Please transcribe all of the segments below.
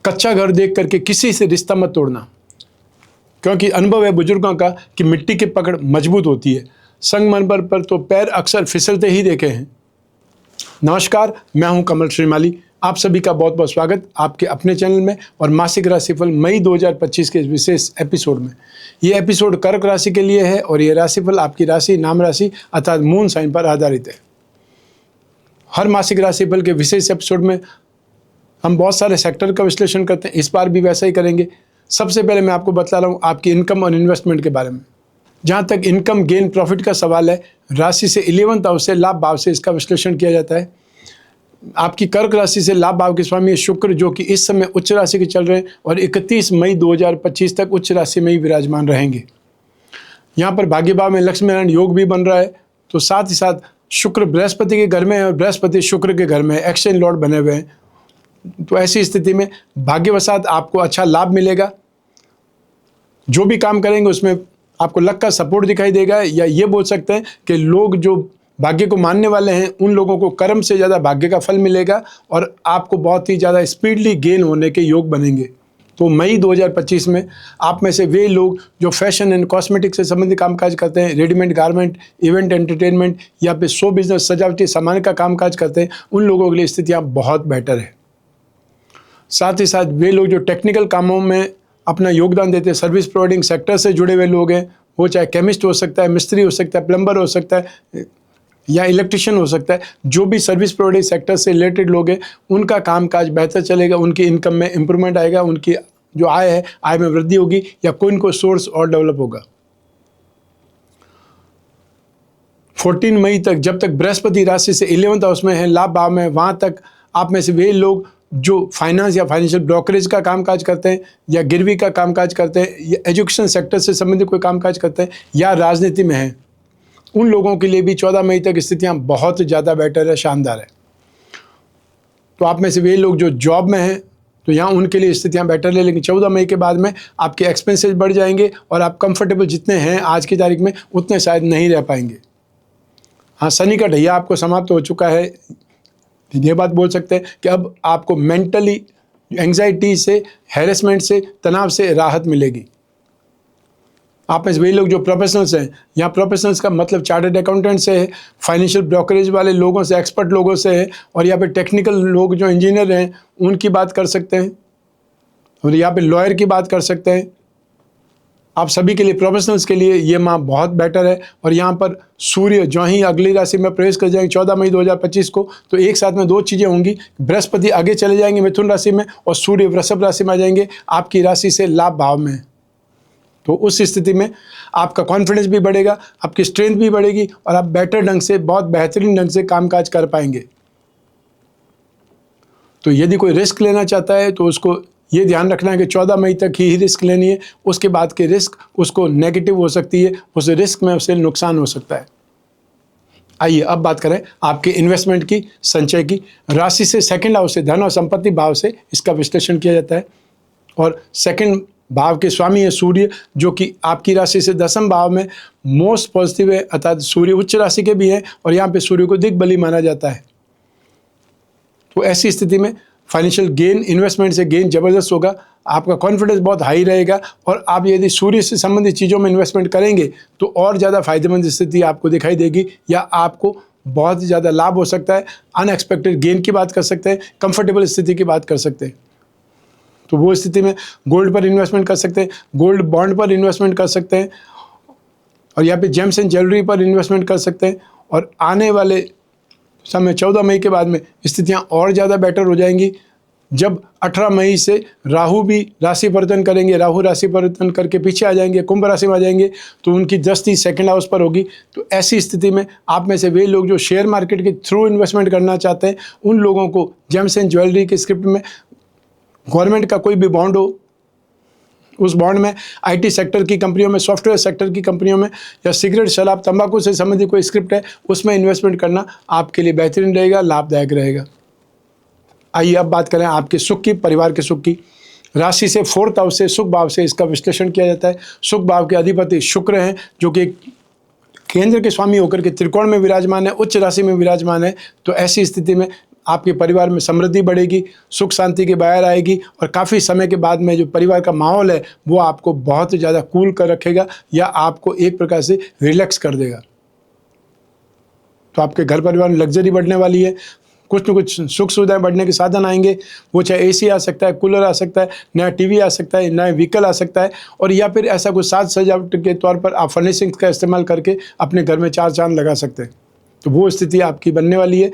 कच्चा घर देख करके किसी से रिश्ता मत तोड़ना, क्योंकि अनुभव है बुजुर्गों का कि मिट्टी की पकड़ मजबूत होती है। संगमरमर पर तो पैर अक्सर फिसलते ही देखे हैं। नमस्कार, मैं हूं कमल श्रीमाली। आप सभी का बहुत बहुत स्वागत आपके अपने चैनल में और मासिक राशिफल मई 2025 के इस विशेष एपिसोड में। ये एपिसोड कर्क राशि के लिए है और ये राशिफल आपकी राशि, नाम राशि अर्थात मून साइन पर आधारित है। हर मासिक राशिफल के विशेष एपिसोड में हम बहुत सारे सेक्टर का विश्लेषण करते हैं। इस बार भी वैसा ही करेंगे। सबसे पहले मैं आपको बता रहा हूँ आपकी इनकम और इन्वेस्टमेंट के बारे में। जहाँ तक इनकम गेन प्रॉफिट का सवाल है, राशि से 11th हाउस से लाभ भाव से इसका विश्लेषण किया जाता है। आपकी कर्क राशि से लाभ भाव के स्वामी शुक्र, जो कि इस समय उच्च राशि के चल रहे हैं और 31 मई 2025 तक उच्च राशि में ही विराजमान रहेंगे। यहाँ पर भाग्य भाव में लक्ष्मी नारायण योग भी बन रहा है। तो साथ ही साथ शुक्र बृहस्पति के घर में है और बृहस्पति शुक्र के घर में है, एक्सचेंज लॉर्ड बने हुए हैं। तो ऐसी स्थिति में भाग्यवशात आपको अच्छा लाभ मिलेगा। जो भी काम करेंगे उसमें आपको लक का सपोर्ट दिखाई देगा, या ये बोल सकते हैं कि लोग जो भाग्य को मानने वाले हैं उन लोगों को कर्म से ज़्यादा भाग्य का फल मिलेगा और आपको बहुत ही ज़्यादा स्पीडली गेन होने के योग बनेंगे। तो मई 2025 में आप में से वे लोग जो फैशन एंड कॉस्मेटिक से संबंधित कामकाज करते हैं, रेडीमेड गारमेंट, इवेंट एंटरटेनमेंट या फिर शो बिजनेस, सजावटी सामान का कामकाज करते हैं, उन लोगों के लिए स्थितियाँ बहुत बेटर है। साथ ही साथ वे लोग जो टेक्निकल कामों में अपना योगदान देते हैं, सर्विस प्रोवाइडिंग सेक्टर से जुड़े हुए लोग हैं, वो चाहे केमिस्ट हो सकता है, मिस्त्री हो सकता है, प्लम्बर हो सकता है या इलेक्ट्रिशियन हो सकता है, जो भी सर्विस प्रोवाइडिंग सेक्टर से रिलेटेड लोग हैं उनका कामकाज बेहतर चलेगा, उनकी इनकम में इम्प्रूवमेंट आएगा, उनकी जो आय है आय में वृद्धि होगी या कोई न कोई सोर्स और डेवलप होगा। 14 मई तक, जब तक बृहस्पति राशि से 11th हाउस में है, लाभ भाव में, वहाँ तक आप में से वे लोग जो फाइनेंस या फाइनेंशियल ब्रोकरेज का कामकाज करते हैं या गिरवी का कामकाज करते हैं या एजुकेशन सेक्टर से संबंधित कोई कामकाज करते हैं या राजनीति में हैं, उन लोगों के लिए भी 14 मई तक स्थितियां बहुत ज़्यादा बेटर है, शानदार है। तो आप में से वे लोग जो जॉब में हैं तो यहाँ उनके लिए स्थितियां बेटर है, लेकिन 14 मई के बाद में आपके एक्सपेंसेस बढ़ जाएंगे और आप कंफर्टेबल जितने हैं आज की तारीख में उतने शायद नहीं रह पाएंगे। हाँ, शनि का ढैया आपको समाप्त हो चुका है। ये बात बोल सकते हैं कि अब आपको मेंटली एंग्जाइटी से, हैरेसमेंट से, तनाव से राहत मिलेगी। आप में वे लोग जो प्रोफेशनल्स हैं, यहाँ प्रोफेशनल्स का मतलब चार्टर्ड अकाउंटेंट से है, फाइनेंशियल ब्रोकरेज वाले लोगों से, एक्सपर्ट लोगों से है, और यहाँ पे टेक्निकल लोग जो इंजीनियर हैं उनकी बात कर सकते हैं, और यहाँ पे लॉयर की बात कर सकते हैं। आप सभी के लिए, प्रोफेशनल्स के लिए ये माह बहुत बेटर है। और यहाँ पर सूर्य जो ही अगली राशि में प्रवेश कर जाएंगे 14 मई 2025 को, तो एक साथ में दो चीज़ें होंगी। बृहस्पति आगे चले जाएंगे मिथुन राशि में और सूर्य वृषभ राशि में आ जाएंगे आपकी राशि से लाभ भाव में। तो उस स्थिति में आपका कॉन्फिडेंस भी बढ़ेगा, आपकी स्ट्रेंथ भी बढ़ेगी और आप बेटर ढंग से, बहुत बेहतरीन ढंग से कामकाज कर पाएंगे। तो यदि कोई रिस्क लेना चाहता है तो उसको ये ध्यान रखना है कि 14 मई तक ही रिस्क लेनी है। उसके बाद के रिस्क उसको नेगेटिव हो सकती है, उस रिस्क में उसे नुकसान हो सकता है। आइए अब बात करें आपके इन्वेस्टमेंट की, संचय की। राशि से सेकंड हाउस से, धन और संपत्ति भाव से इसका विश्लेषण किया जाता है। और सेकंड भाव के स्वामी है सूर्य, जो कि आपकी राशि से 10वें भाव में मोस्ट पॉजिटिव है, अर्थात सूर्य उच्च राशि के भी हैं और यहाँ पे सूर्य को दिग्बली माना जाता है। तो ऐसी स्थिति में फाइनेंशियल गेन, इन्वेस्टमेंट से गेन ज़बरदस्त होगा, आपका कॉन्फिडेंस बहुत हाई रहेगा और आप यदि सूर्य से संबंधित चीज़ों में इन्वेस्टमेंट करेंगे तो और ज़्यादा फायदेमंद स्थिति आपको दिखाई देगी या आपको बहुत ज़्यादा लाभ हो सकता है। अनएक्सपेक्टेड गेन की बात कर सकते हैं, कंफर्टेबल स्थिति की बात कर सकते हैं। तो वो स्थिति में गोल्ड पर इन्वेस्टमेंट कर सकते हैं, गोल्ड बॉन्ड पर इन्वेस्टमेंट कर सकते हैं और यहाँ पे जेम्स एंड ज्वेलरी पर इन्वेस्टमेंट कर सकते हैं। और आने वाले समय 14 मई के बाद में स्थितियाँ और ज़्यादा बेटर हो जाएंगी, जब 18 मई से राहु भी राशि परिवर्तन करेंगे। राहु राशि परिवर्तन करके पीछे आ जाएंगे, कुंभ राशि में आ जाएंगे, तो उनकी दृष्टि सेकंड हाउस पर होगी। तो ऐसी स्थिति में आप में से वे लोग जो शेयर मार्केट के थ्रू इन्वेस्टमेंट करना चाहते हैं, उन लोगों को जेम्स एंड ज्वेलरी के स्क्रिप्ट में गवर्नमेंट का कोई भी बॉन्ड हो, उस बॉन्ड में आईटी सेक्टर की कंपनियों में, सॉफ्टवेयर सेक्टर की कंपनियों में या सिगरेट, शराब, तंबाकू से संबंधित कोई स्क्रिप्ट है उसमें इन्वेस्टमेंट करना आपके लिए बेहतरीन रहेगा, लाभदायक रहेगा। आइए अब बात करें आपके सुख की, परिवार के सुख की। राशि से 4th हाउस से, सुख भाव से इसका विश्लेषण किया जाता है। सुख भाव के अधिपति शुक्र हैं, जो कि केंद्र के स्वामी होकर के त्रिकोण में विराजमान है, उच्च राशि में विराजमान है। तो ऐसी स्थिति में आपके परिवार में समृद्धि बढ़ेगी, सुख शांति की बहार आएगी और काफ़ी समय के बाद में जो परिवार का माहौल है वो आपको बहुत ज़्यादा कूल कर रखेगा या आपको एक प्रकार से रिलैक्स कर देगा। तो आपके घर परिवार में लग्जरी बढ़ने वाली है, कुछ न कुछ सुख सुविधाएं बढ़ने के साधन आएंगे। वो चाहे एसी आ सकता है, कूलर आ सकता है, नया टीवी आ सकता है, नया व्हीकल आ सकता है, और या फिर ऐसा कुछ साज सजावट के तौर पर आप फर्निशिंग का इस्तेमाल करके अपने घर में 4 चांद लगा सकते हैं। तो वो स्थिति आपकी बनने वाली है।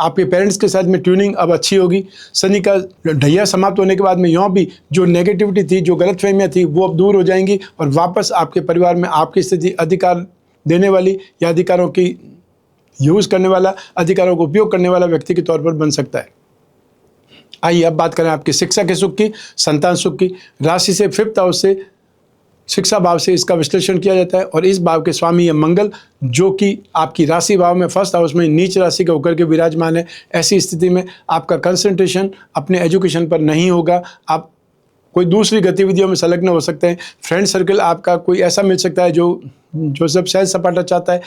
आपके पेरेंट्स के साथ में ट्यूनिंग अब अच्छी होगी। शनि का ढैया समाप्त होने के बाद में यों भी जो नेगेटिविटी थी, जो गलतफहमियां थी, वो अब दूर हो जाएंगी और वापस आपके परिवार में आपकी स्थिति अधिकार देने वाली या अधिकारों की यूज़ करने वाला, अधिकारों का उपयोग करने वाला व्यक्ति के तौर पर बन सकता है। आइए अब बात करें आपकी शिक्षा के सुख की, संतान सुख की। राशि से 5th हाउस से, शिक्षा भाव से इसका विश्लेषण किया जाता है और इस भाव के स्वामी है मंगल, जो कि आपकी राशि भाव में 1st हाउस में नीच राशि का होकर के विराजमान है। ऐसी स्थिति में आपका कंसंट्रेशन अपने एजुकेशन पर नहीं होगा, आप कोई दूसरी गतिविधियों में संलग्न हो सकते हैं। फ्रेंड सर्कल आपका कोई ऐसा मिल सकता है जो सब सहज सपाटा चाहता है,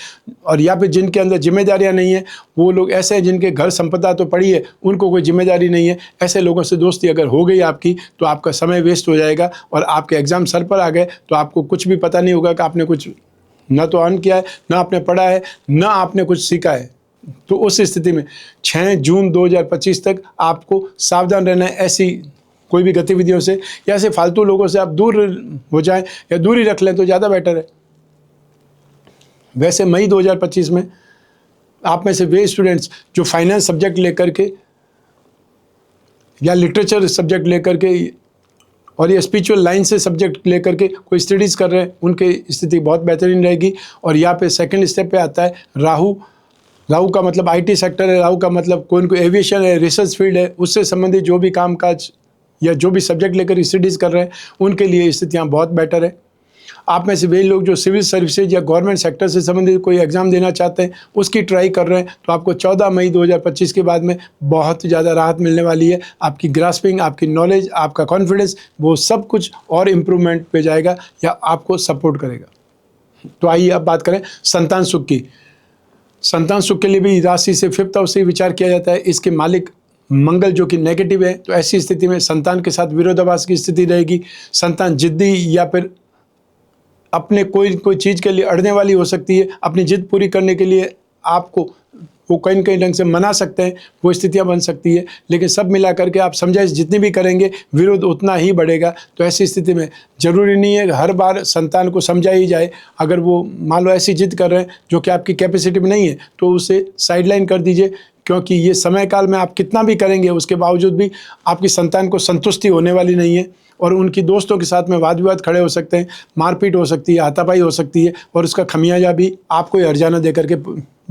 और या फिर जिनके अंदर जिम्मेदारियां नहीं है, वो लोग ऐसे हैं जिनके घर संपदा तो पड़ी है, उनको कोई जिम्मेदारी नहीं है। ऐसे लोगों से दोस्ती अगर हो गई आपकी तो आपका समय वेस्ट हो जाएगा और आपके एग्ज़ाम सर पर आ गए तो आपको कुछ भी पता नहीं होगा कि आपने कुछ न तो अर्न किया है, न आपने पढ़ा है, न आपने कुछ सीखा है। तो उस स्थिति में 6 जून 2025 तक आपको सावधान रहना है ऐसी कोई भी गतिविधियों से, या ऐसे फालतू लोगों से आप दूर हो जाएं या दूरी रख लें तो ज़्यादा बेटर है। वैसे मई 2025 में आप में से वे स्टूडेंट्स जो फाइनेंस सब्जेक्ट लेकर के या लिटरेचर सब्जेक्ट लेकर के और ये स्पिरिचुअल लाइन से सब्जेक्ट लेकर के कोई स्टडीज़ कर रहे हैं, उनकी स्थिति बहुत बेहतरीन रहेगी। और यहाँ पे सेकंड स्टेप पे आता है राहु। राहु का मतलब आईटी सेक्टर है, राहु का मतलब कोई एविएशन है, रिसर्च फील्ड है, उससे संबंधित जो भी कामकाज या जो भी सब्जेक्ट लेकर स्टडीज़ कर रहे हैं उनके लिए स्थितियाँ बहुत बेटर है। आप में से वे लोग जो सिविल सर्विसेज या गवर्नमेंट सेक्टर से संबंधित कोई एग्ज़ाम देना चाहते हैं, उसकी ट्राई कर रहे हैं, तो आपको 14 मई 2025 के बाद में बहुत ज़्यादा राहत मिलने वाली है। आपकी ग्रास्पिंग, आपकी नॉलेज, आपका कॉन्फिडेंस, वो सब कुछ और इम्प्रूवमेंट पे जाएगा या आपको सपोर्ट करेगा। तो आइए अब बात करें संतान सुख की। संतान सुख के लिए भी राशि से 5th हाउस से विचार किया जाता है। इसके मालिक मंगल जो कि नेगेटिव है, तो ऐसी स्थिति में संतान के साथ विरोधाभास की स्थिति रहेगी। संतान जिद्दी या फिर अपने कोई चीज़ के लिए अड़ने वाली हो सकती है। अपनी जिद पूरी करने के लिए आपको वो कहीं न कहीं ढंग से मना सकते हैं, वो स्थितियां बन सकती है। लेकिन सब मिला करके आप समझाइश जितनी भी करेंगे, विरोध उतना ही बढ़ेगा। तो ऐसी स्थिति में ज़रूरी नहीं है हर बार संतान को समझा ही जाए। अगर वो मान लो ऐसी जिद कर रहे हैं जो कि आपकी कैपेसिटी में नहीं है, तो उसे साइडलाइन कर दीजिए, क्योंकि ये समय काल में आप कितना भी करेंगे उसके बावजूद भी आपकी संतान को संतुष्टि होने वाली नहीं है और उनकी दोस्तों के साथ में वाद विवाद खड़े हो सकते हैं, मारपीट हो सकती है, हाथापाई हो सकती है और उसका खमियाजा भी आपको ही हर्जाना दे करके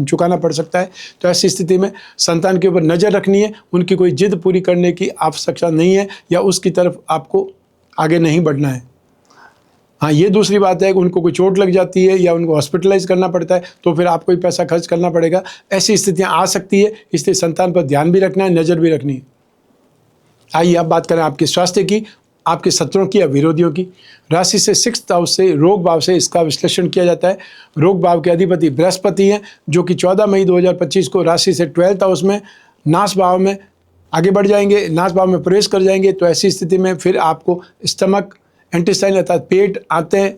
चुकाना पड़ सकता है। तो ऐसी स्थिति में संतान के ऊपर नज़र रखनी है, उनकी कोई जिद पूरी करने की आवश्यकता नहीं है या उसकी तरफ आपको आगे नहीं बढ़ना है। हाँ, ये दूसरी बात है कि उनको कोई चोट लग जाती है या उनको हॉस्पिटलाइज करना पड़ता है तो फिर आपको ही पैसा खर्च करना पड़ेगा। ऐसी स्थितियाँ आ सकती है, इसलिए संतान पर ध्यान भी रखना है, नज़र भी रखनी है। आइए अब बात करें आपके स्वास्थ्य की, आपके शत्रुओं की या विरोधियों की। राशि से 6th हाउस से रोग भाव से इसका विश्लेषण किया जाता है। रोग भाव के अधिपति बृहस्पति हैं, जो कि 14 मई 2025 को राशि से 12th हाउस में नाश भाव में आगे बढ़ जाएंगे, नाश भाव में प्रवेश कर जाएंगे। तो ऐसी स्थिति में फिर आपको स्टमक, इंटेस्टाइन अर्थात पेट आते हैं,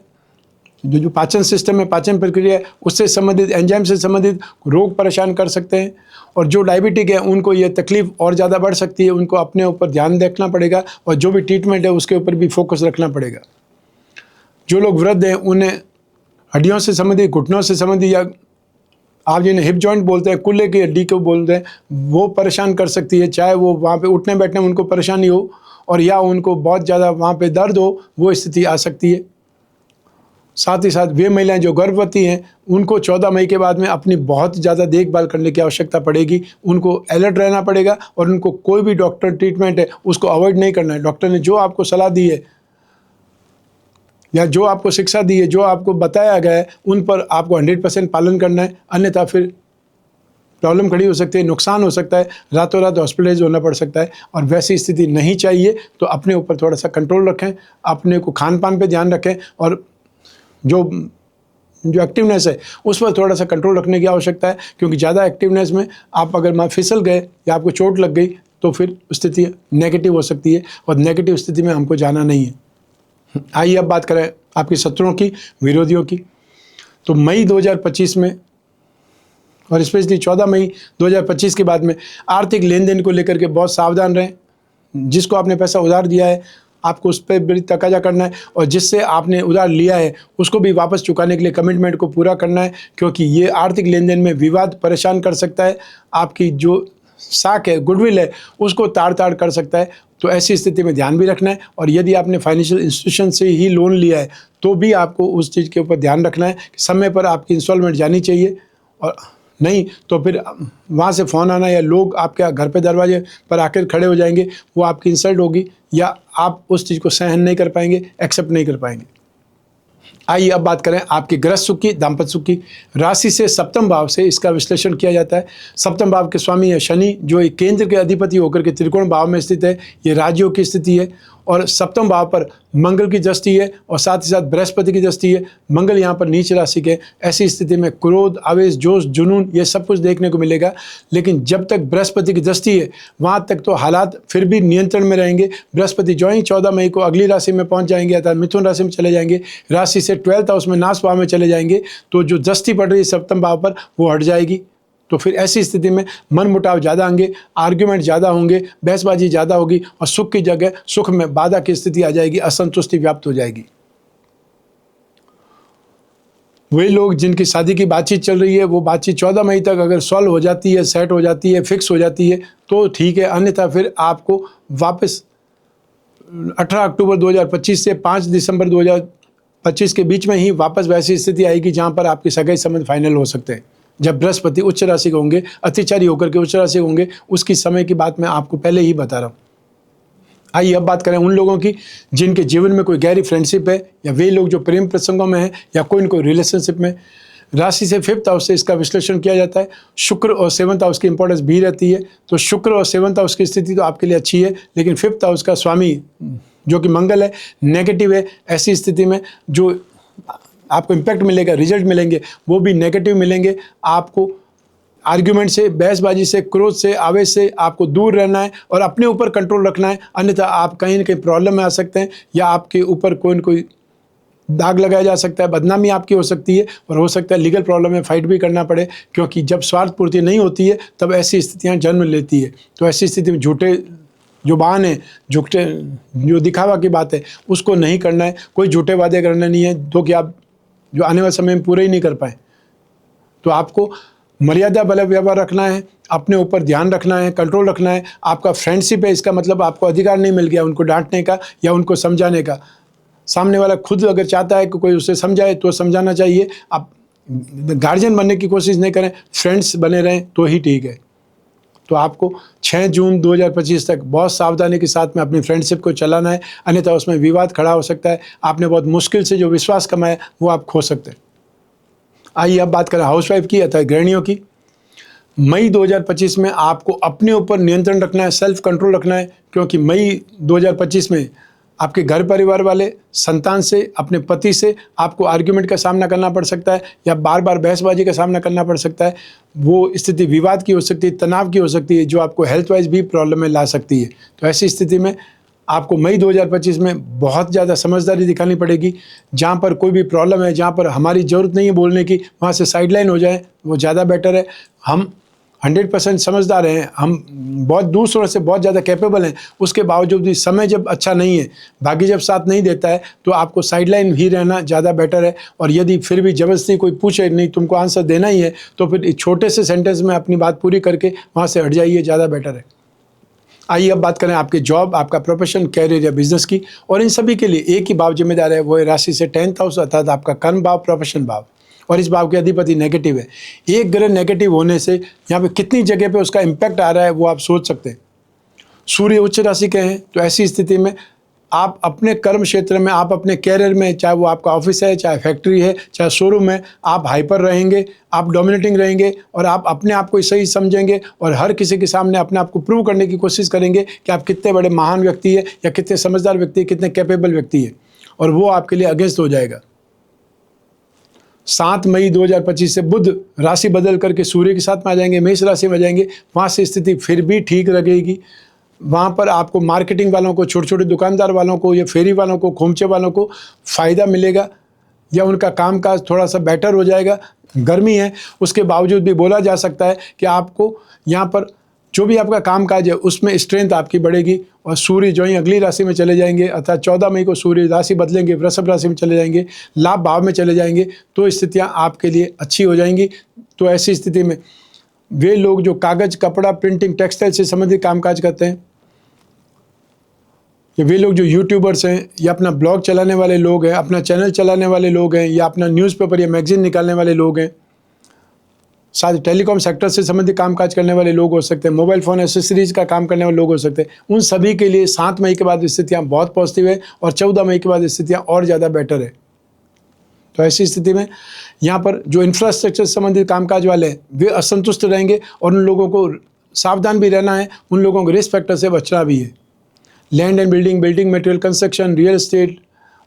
जो पाचन सिस्टम है, पाचन प्रक्रिया है, उससे संबंधित एंजाइम से संबंधित रोग परेशान कर सकते हैं। और जो डायबिटिक है उनको ये तकलीफ और ज़्यादा बढ़ सकती है, उनको अपने ऊपर ध्यान रखना पड़ेगा और जो भी ट्रीटमेंट है उसके ऊपर भी फोकस रखना पड़ेगा। जो लोग वृद्ध हैं उन्हें हड्डियों से संबंधित, घुटनों से संबंधित या आप जिन्हें हिप जॉइंट बोलते हैं, कुल्ले की हड्डी को बोलते हैं, वो परेशान कर सकती है। चाहे वो वहाँ पे उठने बैठने में उनको परेशानी हो और या उनको बहुत ज़्यादा वहाँ पे दर्द हो, वो स्थिति आ सकती है। साथ ही साथ वे महिलाएं जो गर्भवती हैं उनको 14 मई के बाद में अपनी बहुत ज़्यादा देखभाल करने की आवश्यकता पड़ेगी। उनको अलर्ट रहना पड़ेगा और उनको कोई भी डॉक्टर ट्रीटमेंट है उसको अवॉइड नहीं करना है। डॉक्टर ने जो आपको सलाह दी है या जो आपको शिक्षा दी है, जो आपको बताया गया है, उन पर आपको 100% पालन करना है, अन्यथा फिर प्रॉब्लम खड़ी हो सकती है, नुकसान हो सकता है, रातों रात हॉस्पिटलाइज होना पड़ सकता है। और वैसी स्थिति नहीं चाहिए। तो अपने ऊपर थोड़ा सा कंट्रोल रखें, अपने को खान पान पे ध्यान रखें और जो जो एक्टिवनेस है उस पर थोड़ा सा कंट्रोल रखने की आवश्यकता है, क्योंकि ज़्यादा एक्टिवनेस में आप अगर फिसल गए या आपको चोट लग गई तो फिर स्थिति नेगेटिव हो सकती है, और नेगेटिव स्थिति में हमको जाना नहीं है। आइए अब बात करें आपके शत्रुओं की, विरोधियों की। तो मई 2025 में और स्पेशली 14 मई 2025 के बाद में आर्थिक लेन देन को लेकर के बहुत सावधान रहें। जिसको आपने पैसा उधार दिया है आपको उस पर बड़ी तकाजा करना है, और जिससे आपने उधार लिया है उसको भी वापस चुकाने के लिए कमिटमेंट को पूरा करना है, क्योंकि ये आर्थिक लेन देन में विवाद परेशान कर सकता है। आपकी जो साख है, गुडविल है, उसको ताड़ ताड़ कर सकता है। तो ऐसी स्थिति में ध्यान भी रखना है। और यदि आपने फाइनेंशियल इंस्टीट्यूशन से ही लोन लिया है तो भी आपको उस चीज़ के ऊपर ध्यान रखना है कि समय पर आपकी इंस्टॉलमेंट जानी चाहिए, और नहीं तो फिर वहाँ से फ़ोन आना या लोग आपके घर पे दरवाजे पर आकर खड़े हो जाएंगे, वो आपकी इंसल्ट होगी या आप उस चीज़ को सहन नहीं कर पाएंगे, एक्सेप्ट नहीं कर पाएंगे। आइए अब बात करें आपके गृहस्थ सुख की, दाम्पत्य सुख की। राशि से सप्तम भाव से इसका विश्लेषण किया जाता है। सप्तम भाव के स्वामी है शनि, जो एक केंद्र के अधिपति होकर के त्रिकोण भाव में स्थित है। ये राजयोग की स्थिति है, और सप्तम भाव पर मंगल की दृष्टि है, और साथ ही साथ बृहस्पति की दृष्टि है। मंगल यहाँ पर नीच राशि के। ऐसी स्थिति में क्रोध, आवेश, जोश, जुनून ये सब कुछ देखने को मिलेगा। लेकिन जब तक बृहस्पति की दृष्टि है वहाँ तक तो हालात फिर भी नियंत्रण में रहेंगे। बृहस्पति जो ही 14 मई को अगली राशि में पहुँच जाएंगे, अर्थात मिथुन राशि में चले जाएंगे, राशि से 12th हाउस में नाश भाव में चले जाएंगे, तो जो दृष्टि पड़ रही है सप्तम भाव पर वो हट जाएगी। तो फिर ऐसी स्थिति में मन मुटाव ज़्यादा होंगे, आर्ग्यूमेंट ज़्यादा होंगे, बहसबाजी ज़्यादा होगी, और सुख की जगह सुख में बाधा की स्थिति आ जाएगी, असंतुष्टि व्याप्त हो जाएगी। वे लोग जिनकी शादी की बातचीत चल रही है वो बातचीत 14 मई तक अगर सॉल्व हो जाती है, सेट हो जाती है, फिक्स हो जाती है तो ठीक है, अन्यथा फिर आपको वापस 18 अक्टूबर 2025 से 5 दिसंबर 2025 के बीच में ही वापस वैसी स्थिति आएगी जहाँ पर आपके सगाई संबंध फाइनल हो सकते हैं। जब बृहस्पति उच्च राशि के होंगे, अतिचारी होकर के उच्च राशि होंगे, उसकी समय की बात मैं आपको पहले ही बता रहा हूँ। आइए अब बात करें उन लोगों की जिनके जीवन में कोई गहरी फ्रेंडशिप है, या वे लोग जो प्रेम प्रसंगों में हैं, या कोई न कोई रिलेशनशिप में। राशि से 5th हाउस से इसका विश्लेषण किया जाता है। शुक्र और 7th हाउस की इंपॉर्टेंस भी रहती है। तो शुक्र और 7th हाउस की स्थिति तो आपके लिए अच्छी है, लेकिन 5th हाउस का स्वामी जो कि मंगल है, नेगेटिव है। ऐसी स्थिति में जो आपको इम्पैक्ट मिलेगा, रिजल्ट मिलेंगे, वो भी नेगेटिव मिलेंगे। आपको आर्ग्यूमेंट से, बहसबाजी से, क्रोध से, आवेश से आपको दूर रहना है और अपने ऊपर कंट्रोल रखना है, अन्यथा आप कहीं न कहीं प्रॉब्लम में आ सकते हैं, या आपके ऊपर कोई न कोई दाग लगाया जा सकता है, बदनामी आपकी हो सकती है, और हो सकता है लीगल प्रॉब्लम में फाइट भी करना पड़े, क्योंकि जब स्वार्थ पूर्ति नहीं होती है तब ऐसी स्थितियाँ जन्म लेती है। तो ऐसी स्थिति में झूठे जो बहाने हैं, झूठे जो दिखावा की बात है, उसको नहीं करना है। कोई झूठे वादे करना नहीं है तो कि आप जो आने वाले समय में पूरे ही नहीं कर पाए। तो आपको मर्यादा वाला व्यवहार रखना है, अपने ऊपर ध्यान रखना है, कंट्रोल रखना है। आपका फ्रेंडशिप है, इसका मतलब आपको अधिकार नहीं मिल गया उनको डांटने का या उनको समझाने का। सामने वाला खुद अगर चाहता है कि कोई उसे समझाए तो समझाना चाहिए। आप गार्जियन बनने की कोशिश नहीं करें, फ्रेंड्स बने रहें तो ही ठीक है। तो आपको 6 जून 2025 तक बहुत सावधानी के साथ में अपनी फ्रेंडशिप को चलाना है, अन्यथा उसमें विवाद खड़ा हो सकता है। आपने बहुत मुश्किल से जो विश्वास कमाया वो आप खो सकते हैं। आइए अब बात करें हाउसवाइफ की अथवा गृहिणियों की। मई 2025 में आपको अपने ऊपर नियंत्रण रखना है, सेल्फ कंट्रोल रखना है, क्योंकि मई 2025 में आपके घर परिवार वाले, संतान से, अपने पति से आपको आर्ग्यूमेंट का सामना करना पड़ सकता है, या बार बार बहसबाजी का सामना करना पड़ सकता है। वो स्थिति विवाद की हो सकती है, तनाव की हो सकती है, जो आपको हेल्थ वाइज भी प्रॉब्लम में ला सकती है। तो ऐसी स्थिति में आपको मई 2025 में बहुत ज़्यादा समझदारी दिखानी पड़ेगी। जहाँ पर कोई भी प्रॉब्लम है, जहाँ पर हमारी ज़रूरत नहीं है बोलने की, वहाँ से साइडलाइन हो जाए, वो ज़्यादा बेटर है। हम 100% समझदार हैं, हम बहुत दूसरों से बहुत ज़्यादा कैपेबल हैं, उसके बावजूद भी समय जब अच्छा नहीं है, भाग्य जब साथ नहीं देता है, तो आपको साइडलाइन ही रहना ज़्यादा बेटर है। और यदि फिर भी ज़बरदस्ती कोई पूछे नहीं तुमको आंसर देना ही है, तो फिर एक छोटे से सेंटेंस में अपनी बात पूरी करके वहाँ से हट जाइए, ज़्यादा बेटर है। आइए अब बात करें आपके जॉब, आपका प्रोफेशन, कैरियर या बिजनेस की। और इन सभी के लिए एक ही भाव जिम्मेदार है, वो है राशि से 10th हाउस, अर्थात आपका कर्म भाव, प्रोफेशन भाव। और इस भाव के अधिपति नेगेटिव है। एक ग्रह नेगेटिव होने से यहाँ पे कितनी जगह पे उसका इम्पैक्ट आ रहा है वो आप सोच सकते हैं। सूर्य उच्च राशि के हैं, तो ऐसी स्थिति में आप अपने कर्म क्षेत्र में, आप अपने कैरियर में, चाहे वो आपका ऑफिस है, चाहे फैक्ट्री है, चाहे शोरूम है, आप हाइपर रहेंगे, आप डोमिनेटिंग रहेंगे, और आप अपने आप को सही समझेंगे, और हर किसी के सामने अपने आप को प्रूव करने की कोशिश करेंगे कि आप कितने बड़े महान व्यक्ति है, या कितने समझदार व्यक्ति है, कितने कैपेबल व्यक्ति है, और वो आपके लिए अगेंस्ट हो जाएगा। 7 मई 2025 से बुध राशि बदल करके सूर्य के साथ में आ जाएंगे, मेष राशि में आ जाएंगे। वहाँ से स्थिति फिर भी ठीक रहेगी। वहाँ पर आपको मार्केटिंग वालों को, छोटे छोटे दुकानदार वालों को या फेरी वालों को, खोमचे वालों को फ़ायदा मिलेगा या उनका कामकाज थोड़ा सा बेटर हो जाएगा। गर्मी है, उसके बावजूद भी बोला जा सकता है कि आपको यहाँ पर जो भी आपका कामकाज है उसमें स्ट्रेंथ आपकी बढ़ेगी। और सूर्य जो ही अगली राशि में चले जाएंगे, अर्थात 14 मई को सूर्य राशि बदलेंगे, वृषभ राशि में चले जाएंगे, लाभ भाव में चले जाएंगे, तो स्थितियाँ आपके लिए अच्छी हो जाएंगी। तो ऐसी स्थिति में वे लोग जो कागज़, कपड़ा, प्रिंटिंग, टेक्सटाइल से संबंधित कामकाज करते हैं, या वे लोग जो यूट्यूबर्स हैं या अपना ब्लॉग चलाने वाले लोग हैं, अपना चैनल चलाने वाले लोग हैं, या अपना न्यूज़पेपर या मैगजीन निकालने वाले लोग हैं, साथ टेलीकॉम सेक्टर से संबंधित कामकाज करने वाले लोग हो सकते हैं, मोबाइल फ़ोन एसेसरीज का काम करने वाले लोग हो सकते हैं, उन सभी के लिए 7 मई के बाद स्थितियाँ बहुत पॉजिटिव है और 14 मई के बाद स्थितियाँ और ज़्यादा बेटर है। तो ऐसी स्थिति में यहाँ पर जो इंफ्रास्ट्रक्चर से संबंधित कामकाज वाले हैं वे असंतुष्ट रहेंगे और उन लोगों को सावधान भी रहना है, उन लोगों को रिस्क फैक्टर से बचना भी है। Land and building, building material, construction, real estate,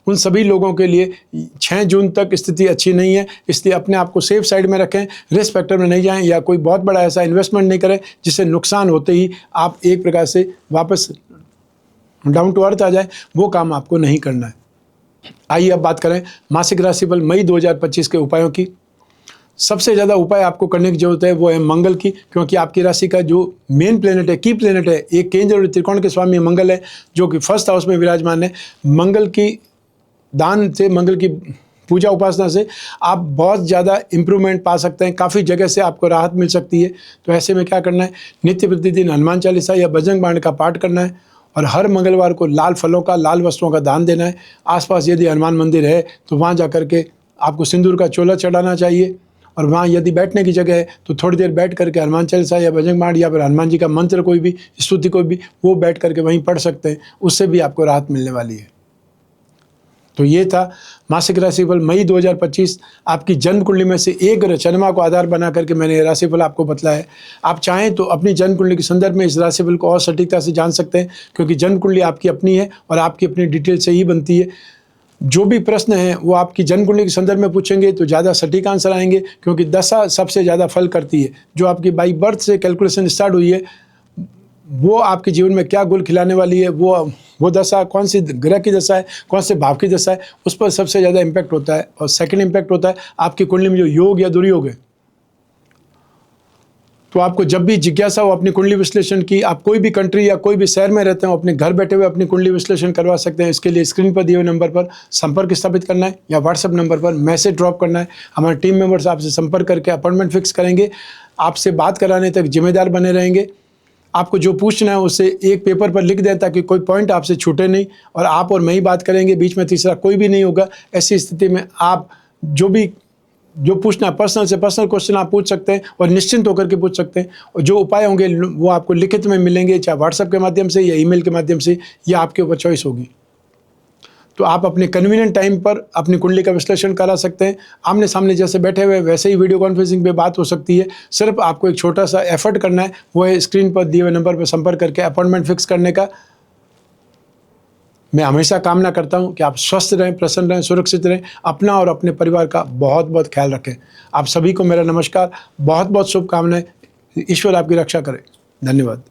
उन सभी लोगों के लिए 6 जून तक स्थिति अच्छी नहीं है, इसलिए अपने आप को सेफ साइड में रखें, रिस्क फैक्टर में नहीं जाएं या कोई बहुत बड़ा ऐसा इन्वेस्टमेंट नहीं करें जिससे नुकसान होते ही आप एक प्रकार से वापस डाउन टू अर्थ आ जाए, वो काम आपको नहीं करना है। आइए अब बात करें मासिक राशिफल मई 2025 के उपायों की। सबसे ज़्यादा उपाय आपको करने की जरूरत है वो है मंगल की, क्योंकि आपकी राशि का जो मेन प्लेनेट है, की प्लेनेट है, एक केंद्र और त्रिकोण के स्वामी मंगल है, जो कि फर्स्ट हाउस में विराजमान है। मंगल की दान से, मंगल की पूजा उपासना से आप बहुत ज़्यादा इम्प्रूवमेंट पा सकते हैं, काफ़ी जगह से आपको राहत मिल सकती है। तो ऐसे में क्या करना है, नित्य प्रतिदिन हनुमान चालीसा या बजरंग बाण का पाठ करना है और हर मंगलवार को लाल फलों का, लाल वस्त्रों का दान देना है। आसपास यदि हनुमान मंदिर है तो वहाँ जा कर के आपको सिंदूर का चोला चढ़ाना चाहिए, और वहाँ यदि बैठने की जगह है तो थोड़ी देर बैठ करके हनुमान चालीसा या बजरंग बाण या फिर हनुमान जी का मंत्र कोई भी, स्तुति कोई भी, वो बैठ करके वहीं पढ़ सकते हैं, उससे भी आपको राहत मिलने वाली है। तो ये था मासिक राशिफल मई 2025। आपकी जन्म कुंडली में से एक रचनमा को आधार बना करके मैंने ये राशिफल आपको बतलाया है। आप चाहें तो अपनी जन्म कुंडली के संदर्भ में इस राशिफल को और सटीकता से जान सकते हैं, क्योंकि जन्म कुंडली आपकी अपनी है और आपकी अपनी डिटेल से ही बनती है। जो भी प्रश्न हैं वो आपकी जन्म कुंडली के संदर्भ में पूछेंगे तो ज़्यादा सटीक आंसर आएंगे, क्योंकि दशा सबसे ज़्यादा फल करती है। जो आपकी बाई बर्थ से कैलकुलेशन स्टार्ट हुई है, वो आपके जीवन में क्या गुल खिलाने वाली है, वो दशा कौन सी ग्रह की दशा है, कौन से भाव की दशा है, उस पर सबसे ज़्यादा इम्पैक्ट होता है। और सेकंड इम्पैक्ट होता है आपकी कुंडली में जो योग या दुर्योग है। तो आपको जब भी जिज्ञासा हो अपनी कुंडली विश्लेषण की, आप कोई भी कंट्री या कोई भी शहर में रहते हो, अपने घर बैठे हुए अपनी कुंडली विश्लेषण करवा सकते हैं। इसके लिए स्क्रीन पर दिए हुए नंबर पर संपर्क स्थापित करना है या व्हाट्सएप नंबर पर मैसेज ड्रॉप करना है। हमारे टीम मेंबर्स आपसे संपर्क करके अपॉइंटमेंट फिक्स करेंगे, आपसे बात कराने तक जिम्मेदार बने रहेंगे। आपको जो पूछना है उससे एक पेपर पर लिख दें ताकि कोई पॉइंट आपसे छूटे नहीं, और आप और मैं ही बात करेंगे, बीच में तीसरा कोई भी नहीं होगा। ऐसी स्थिति में आप जो पूछना है पर्सनल से पर्सनल क्वेश्चन आप पूछ सकते हैं और निश्चिंत होकर के पूछ सकते हैं। और जो उपाय होंगे वो आपको लिखित में मिलेंगे, चाहे व्हाट्सएप के माध्यम से या ईमेल के माध्यम से, या आपके ऊपर चॉइस होगी। तो आप अपने कन्वीनियंट टाइम पर अपनी कुंडली का विश्लेषण करा सकते हैं। आमने सामने जैसे बैठे हुए वैसे ही वीडियो कॉन्फ्रेंसिंग पे बात हो सकती है। सिर्फ आपको एक छोटा सा एफर्ट करना है, वो है स्क्रीन पर दिए हुए नंबर पर संपर्क करके अपॉइंटमेंट फिक्स करने का। मैं हमेशा कामना करता हूं कि आप स्वस्थ रहें, प्रसन्न रहें, सुरक्षित रहें, अपना और अपने परिवार का बहुत बहुत ख्याल रखें। आप सभी को मेरा नमस्कार, बहुत बहुत शुभकामनाएं। ईश्वर आपकी रक्षा करे। धन्यवाद।